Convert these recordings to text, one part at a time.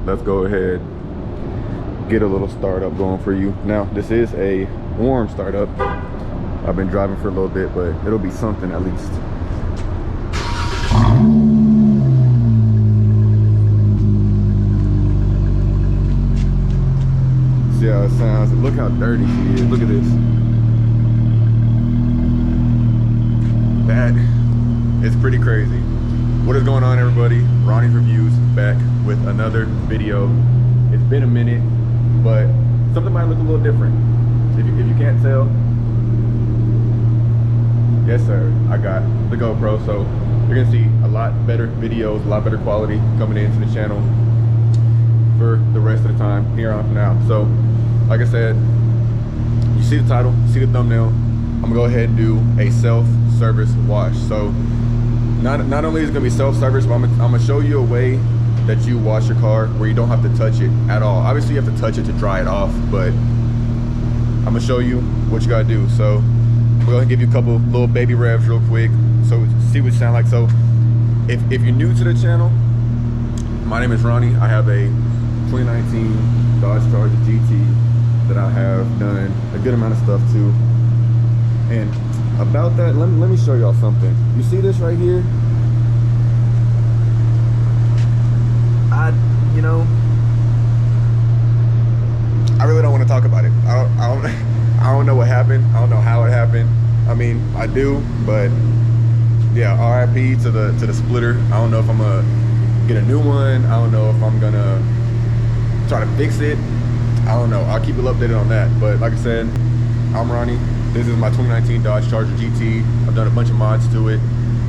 let's go ahead, get a little startup going for you. Now, this is a warm startup. I've been driving for a little bit, but it'll be something at least. See how it sounds. Look how dirty she is. Look at this. That is pretty crazy. What is going on, everybody? Ronnie's Reviews back with another video. It's been a minute, but something might look a little different. If you can't tell, yes sir, I got the GoPro, so you're gonna see a lot better videos, a lot better quality coming into the channel for the rest of the time here on from now. So like I said, you see the title, you see the thumbnail, I'm gonna go ahead and do a self-service wash. So not only is it gonna be self-service, but I'm gonna show you a way that you wash your car where you don't have to touch it at all. Obviously you have to touch it to dry it off, but I'm gonna show you what you gotta do. So I'm gonna give you a couple little baby revs real quick so see what you sound like. So if you're new to the channel, my name is Ronnie. I have a 2019 Dodge Charger GT that I have done a good amount of stuff to. And about that, let me show y'all something. You see this right here? I really don't want to talk about it. I don't know what happened. I don't know how it happened. I mean, I do, but yeah, RIP to the splitter. I don't know if I'm gonna get a new one. I don't know if I'm gonna try to fix it. I don't know. I'll keep you updated on that. But like I said, I'm Ronnie. This is my 2019 Dodge Charger GT. I've done a bunch of mods to it.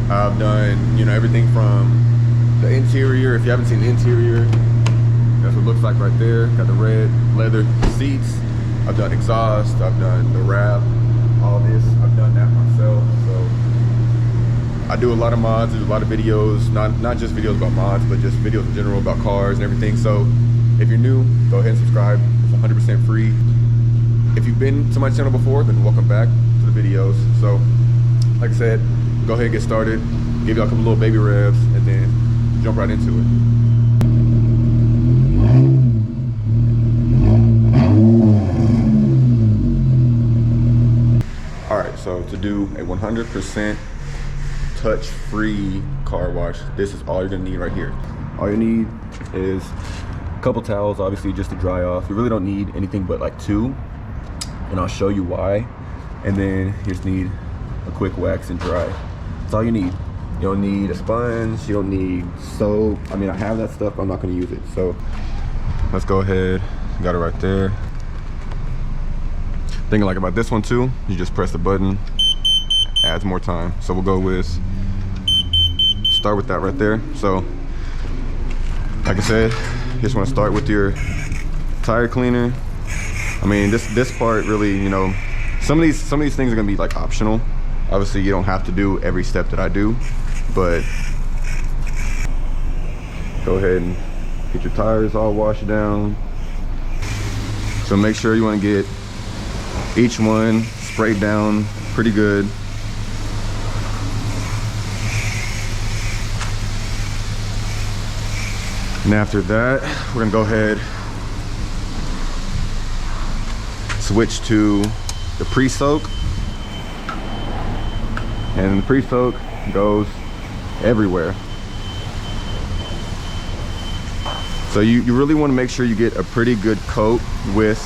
I've done, everything from the interior. If you haven't seen the interior, that's what it looks like right there. Got the red leather seats. I've done exhaust. I've done the wrap. All this. I've done that myself. So I do a lot of mods. There's a lot of videos. Not just videos about mods, but just videos in general about cars and everything. So if you're new, go ahead and subscribe. It's 100% free. If you've been to my channel before, then welcome back to the videos. So like I said, go ahead and get started. Give y'all a couple little baby revs and then jump right into it. All right, so to do a 100% touch-free car wash, this is all you're gonna need right here. All you need is a couple towels, obviously, just to dry off. You really don't need anything but like 2, and I'll show you why. And then you just need a quick wax and dry. That's all you need. You don't need a sponge, you don't need soap. I mean, I have that stuff, but I'm not gonna use it. So let's go ahead, got it right there. Thing I like about this one too, you just press the button, adds more time. So we'll go with, start with that right there. So like I said, you just wanna start with your tire cleaner. I mean, this part really, some of these things are gonna be like optional. Obviously you don't have to do every step that I do, but go ahead and get your tires all washed down. So make sure you want to get each one sprayed down pretty good. And after that, we're gonna go ahead, switch to the pre-soak. And the pre-soak goes everywhere. So you really want to make sure you get a pretty good coat with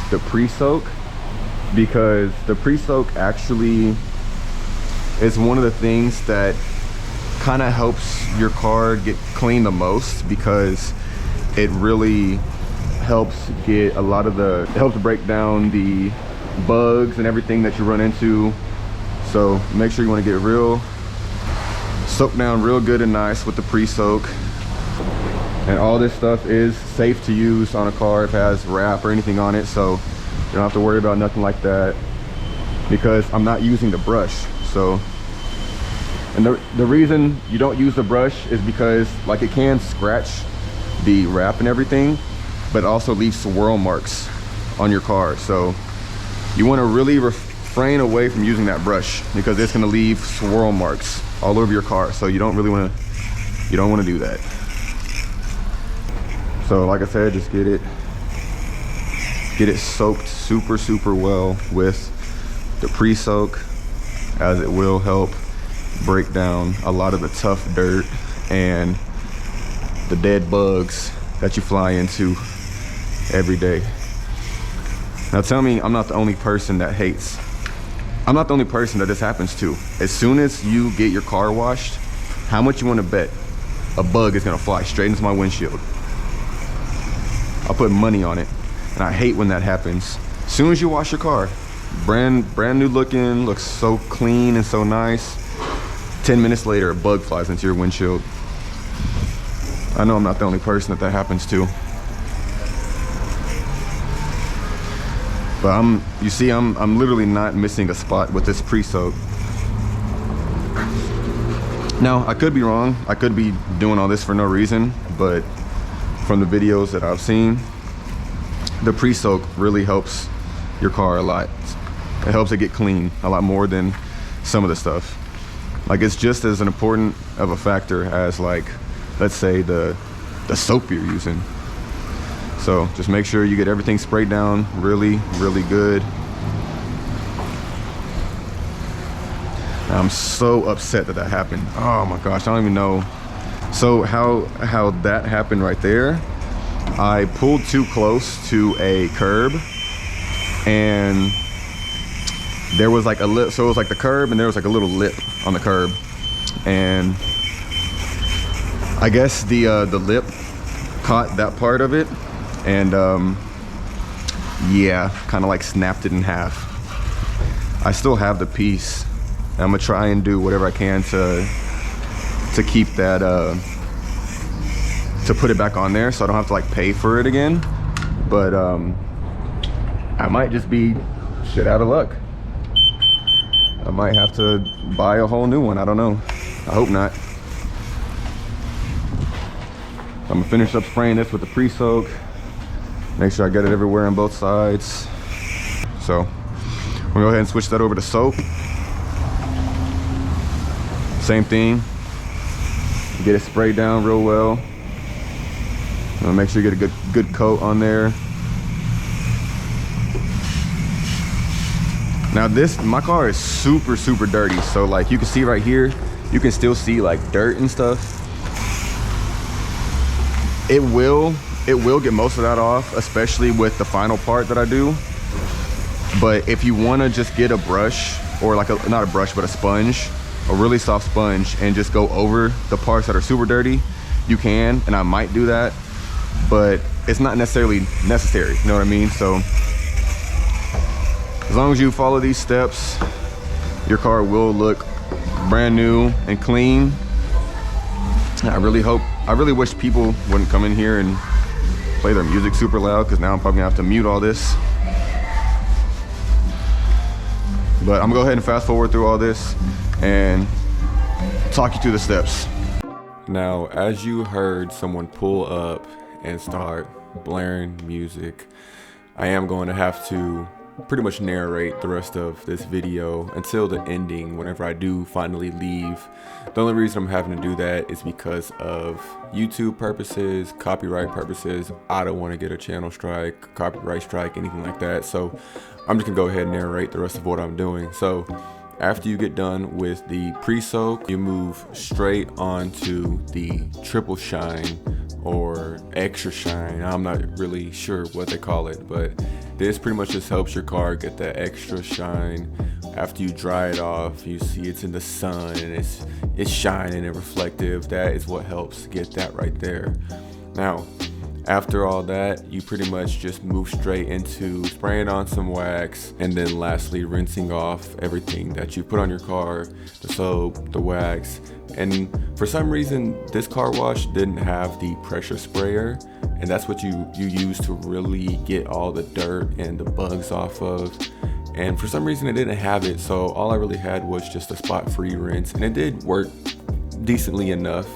the pre-soak, because the pre-soak actually is one of the things that kind of helps your car get clean the most, because it really helps get a lot of it helps break down the bugs and everything that you run into. So make sure you want to get soak down real good and nice with the pre-soak. And all this stuff is safe to use on a car if it has wrap or anything on it, so you don't have to worry about nothing like that, because I'm not using the brush. So, and the reason you don't use the brush is because like it can scratch the wrap and everything, but it also leaves swirl marks on your car. So you want to really refrain away from using that brush, because it's going to leave swirl marks all over your car. So you don't want to do that. So like I said, just get it soaked super well with the pre-soak, as it will help break down a lot of the tough dirt and the dead bugs that you fly into every day. Now tell me I'm not the only person that hates. I'm not the only person that this happens to. As soon as you get your car washed, how much you want to bet a bug is gonna fly straight into my windshield? I'll put money on it. And I hate when that happens. As soon as you wash your car, brand new looking, looks so clean and so nice. 10 minutes later, a bug flies into your windshield. I know I'm not the only person that happens to. But you see, I'm literally not missing a spot with this pre-soak. Now, I could be wrong. I could be doing all this for no reason, but from the videos that I've seen, the pre-soak really helps your car a lot. It helps it get clean a lot more than some of the stuff. Like, it's just as an important of a factor as, like, let's say the soap you're using. So just make sure you get everything sprayed down really good. I'm so upset that happened. Oh my gosh, I don't even know. So how that happened right there, I pulled too close to a curb, and there was like a lip. So it was like the curb, and there was like a little lip on the curb, and I guess the lip caught that part of it, and yeah, kind of like snapped it in half. I still have the piece. I'm gonna try and do whatever I can to keep that, to put it back on there so I don't have to like pay for it again. But I might just be shit out of luck. I might have to buy a whole new one. I don't know. I hope not. I'm gonna finish up spraying this with the pre-soak. Make sure I get it everywhere on both sides. So we'll go ahead and switch that over to soap. Same thing. Get it sprayed down real well. Make sure you get a good coat on there. Now my car is super dirty. So like you can see right here, you can still see like dirt and stuff. It will get most of that off, especially with the final part that I do. But if you want to just get a brush, or like not a brush, but a sponge, a really soft sponge, and just go over the parts that are super dirty, you can, and I might do that, but it's not necessarily necessary, you know what I mean? So as long as you follow these steps, your car will look brand new and clean. I really wish people wouldn't come in here and play their music super loud, because now I'm probably gonna have to mute all this. But I'm gonna go ahead and fast forward through all this and talk you through the steps. Now, as you heard someone pull up and start blaring music, I am going to have to pretty much narrate the rest of this video until the ending whenever I do finally leave. The only reason I'm having to do that is because of YouTube purposes, copyright purposes. I don't want to get a channel strike, copyright strike, anything like that. So I'm just gonna go ahead and narrate the rest of what I'm doing. So after you get done with the pre-soak, you move straight onto the triple shine or extra shine. I'm not really sure what they call it, but this pretty much just helps your car get that extra shine. After you dry it off, you see it's in the sun and it's shining and reflective. That is what helps get that right there. Now, after all that, you pretty much just move straight into spraying on some wax, and then lastly rinsing off everything that you put on your car, the soap, the wax. And for some reason, this car wash didn't have the pressure sprayer, and that's what you use to really get all the dirt and the bugs off of. And for some reason it didn't have it, so all I really had was just a spot-free rinse, and it did work decently enough,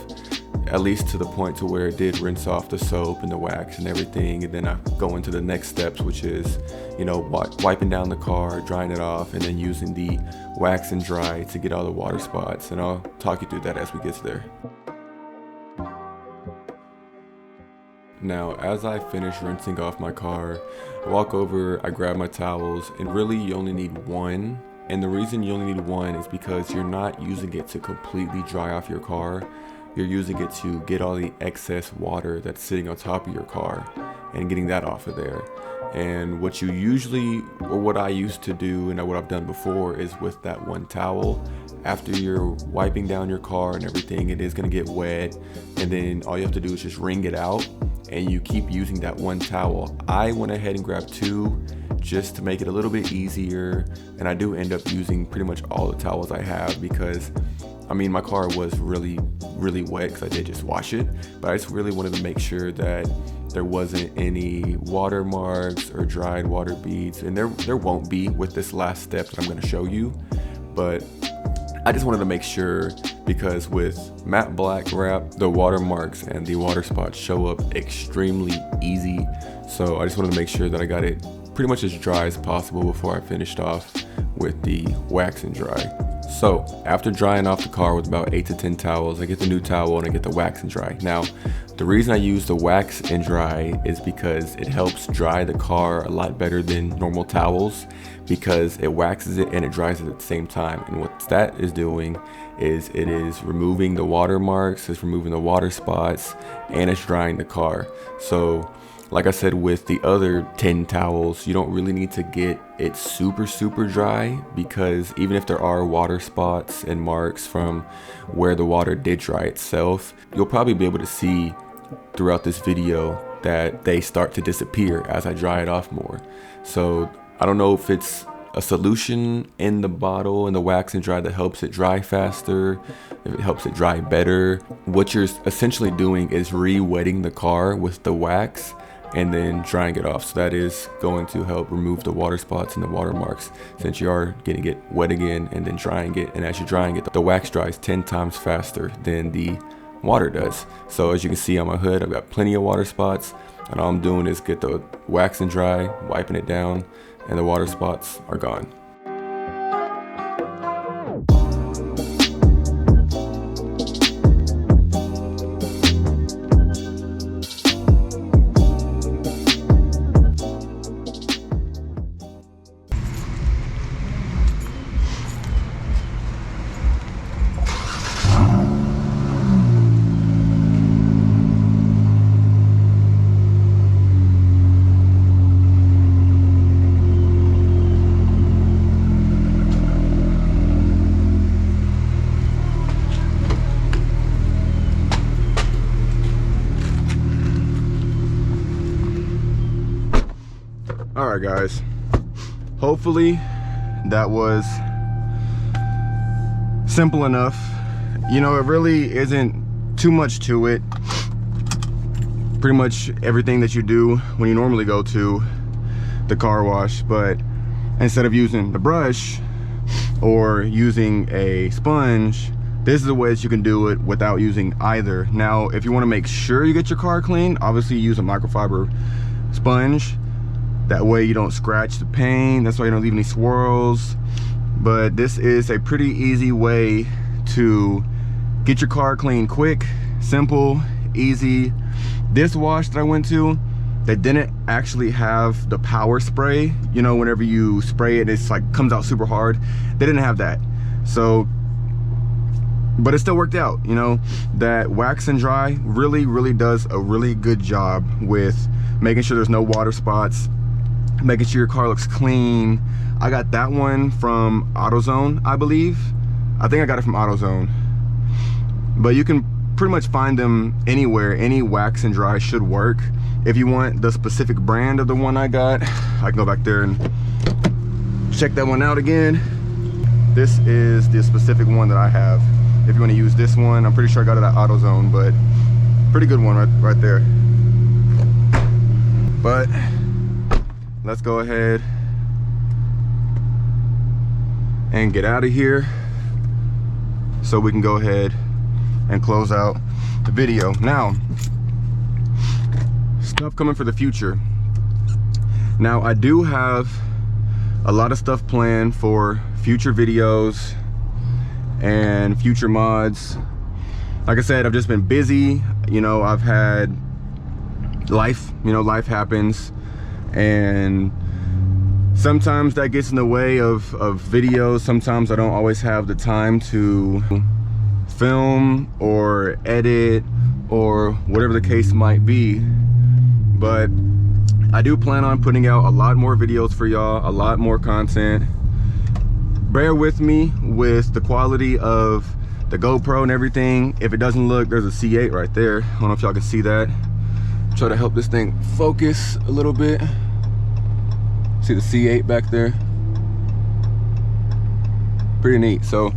at least to the point to where it did rinse off the soap and the wax and everything. And then I go into the next steps, which is, you know, wiping down the car, drying it off, and then using the wax and dry to get all the water spots. And I'll talk you through that as we get to there. Now, as I finish rinsing off my car, I walk over, I grab my towels, and really you only need one. And the reason you only need one is because you're not using it to completely dry off your car. You're using it to get all the excess water that's sitting on top of your car and getting that off of there. And what you usually, or what I used to do and what I've done before, is with that one towel, after you're wiping down your car and everything, it is going to get wet, and then all you have to do is just wring it out, and you keep using that one towel. I went ahead and grabbed two just to make it a little bit easier, and I do end up using pretty much all the towels I have because I mean, my car was really wet because I did just wash it, but I just really wanted to make sure that there wasn't any water marks or dried water beads, and there won't be with this last step that I'm going to show you, but I just wanted to make sure because with matte black wrap, the watermarks and the water spots show up extremely easy, so I just wanted to make sure that I got it pretty much as dry as possible before I finished off with the wax and dry. So after drying off the car with about 8 to 10 towels, I get the new towel and I get the wax and dry. Now, the reason I use the wax and dry is because it helps dry the car a lot better than normal towels because it waxes it and it dries it at the same time. And what that is doing is it is removing the water marks, it's removing the water spots, and it's drying the car. So like I said, with the other 10 towels, you don't really need to get it super dry because even if there are water spots and marks from where the water did dry itself, you'll probably be able to see throughout this video that they start to disappear as I dry it off more. So I don't know if it's a solution in the bottle and the wax and dry that helps it dry faster, if it helps it dry better. What you're essentially doing is re-wetting the car with the wax and then drying it off. So that is going to help remove the water spots and the water marks since you are getting it wet again and then drying it. And as you're drying it, the wax dries 10 times faster than the water does. So as you can see on my hood, I've got plenty of water spots, and all I'm doing is get the wax and dry, wiping it down, and the water spots are gone. All right, guys, hopefully that was simple enough. You know, it really isn't too much to it. Pretty much everything that you do when you normally go to the car wash, but instead of using the brush or using a sponge, this is a way that you can do it without using either. Now, if you want to make sure you get your car clean, obviously use a microfiber sponge. That way you don't scratch the paint, that's why you don't leave any swirls. But this is a pretty easy way to get your car clean quick, simple, easy. This wash that I went to, they didn't actually have the power spray. You know, whenever you spray it, it's like comes out super hard. They didn't have that. So, but it still worked out. You know, that wax and dry really does a really good job with making sure there's no water spots, making sure your car looks clean. I got that one from AutoZone, I believe. I think I got it from AutoZone. But you can pretty much find them anywhere. Any wax and dry should work. If you want the specific brand of the one I got, I can go back there and check that one out again. This is the specific one that I have. If you want to use this one, I'm pretty sure I got it at AutoZone, but pretty good one right there. But let's go ahead and get out of here so we can go ahead and close out the video. Now, stuff coming for the future. Now, I do have a lot of stuff planned for future videos and future mods. Like I said, I've just been busy. You know, I've had life, you know, life happens, and sometimes that gets in the way of videos. Sometimes I don't always have the time to film or edit or whatever the case might be, but I do plan on putting out a lot more videos for y'all, a lot more content. Bear with me with the quality of the GoPro and everything. If it doesn't look, there's a C8 right there. I don't know if y'all can see that. Try to help this thing focus a little bit. See the C8 back there? Pretty neat. So,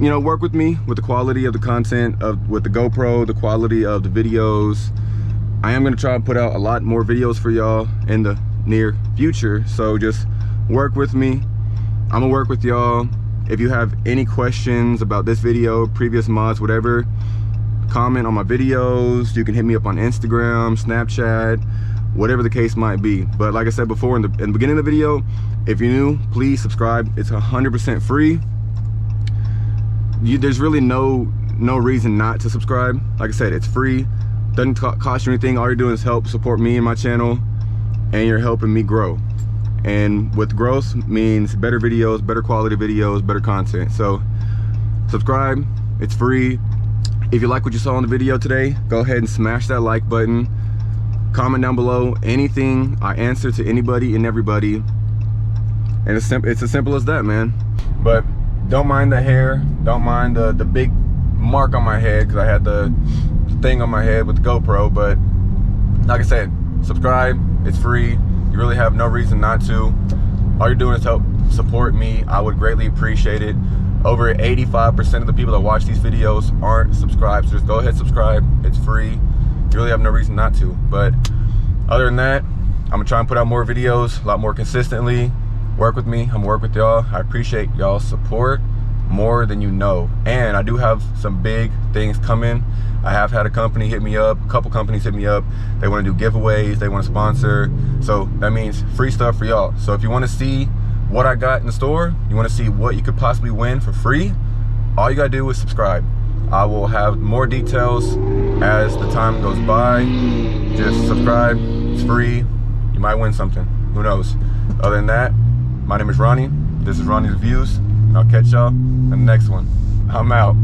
you know, work with me with the quality of the content with the GoPro, the quality of the videos. I am gonna try to put out a lot more videos for y'all in the near future. So just work with me. I'm gonna work with y'all. If you have any questions about this video, previous mods, whatever, comment on my videos. You can hit me up on Instagram, Snapchat, whatever the case might be. But like I said before in the beginning of the video, if you're new, please subscribe. It's 100% free. There's really no reason not to subscribe. Like I said, it's free. Doesn't cost you anything. All you're doing is help support me and my channel, and you're helping me grow. And with growth means better videos, better quality videos, better content. So subscribe, it's free. If you like what you saw in the video today, go ahead and smash that like button. Comment down below anything. I answer to anybody and everybody. And it's as simple as that, man. But don't mind the hair, don't mind the big mark on my head, because I had the thing on my head with the GoPro. But like I said, subscribe, it's free. You really have no reason not to. All you're doing is help support me. I would greatly appreciate it. Over 85% of the people that watch these videos aren't subscribed, so just go ahead and subscribe. It's free. You really have no reason not to. But other than that, I'm gonna try and put out more videos a lot more consistently. Work with me, I'm gonna work with y'all. I appreciate y'all's support more than you know. And I do have some big things coming. I have had a company hit me up, a couple companies hit me up. They want to do giveaways, they want to sponsor. So that means free stuff for y'all. So if you want to see what I got in the store, you want to see what you could possibly win for free, all you gotta do is subscribe. I will have more details as the time goes by. Just subscribe, it's free. You might win something, who knows. Other than that, my name is Ronnie. This is Ronnie's Reviews, and I'll catch y'all in the next one. I'm out.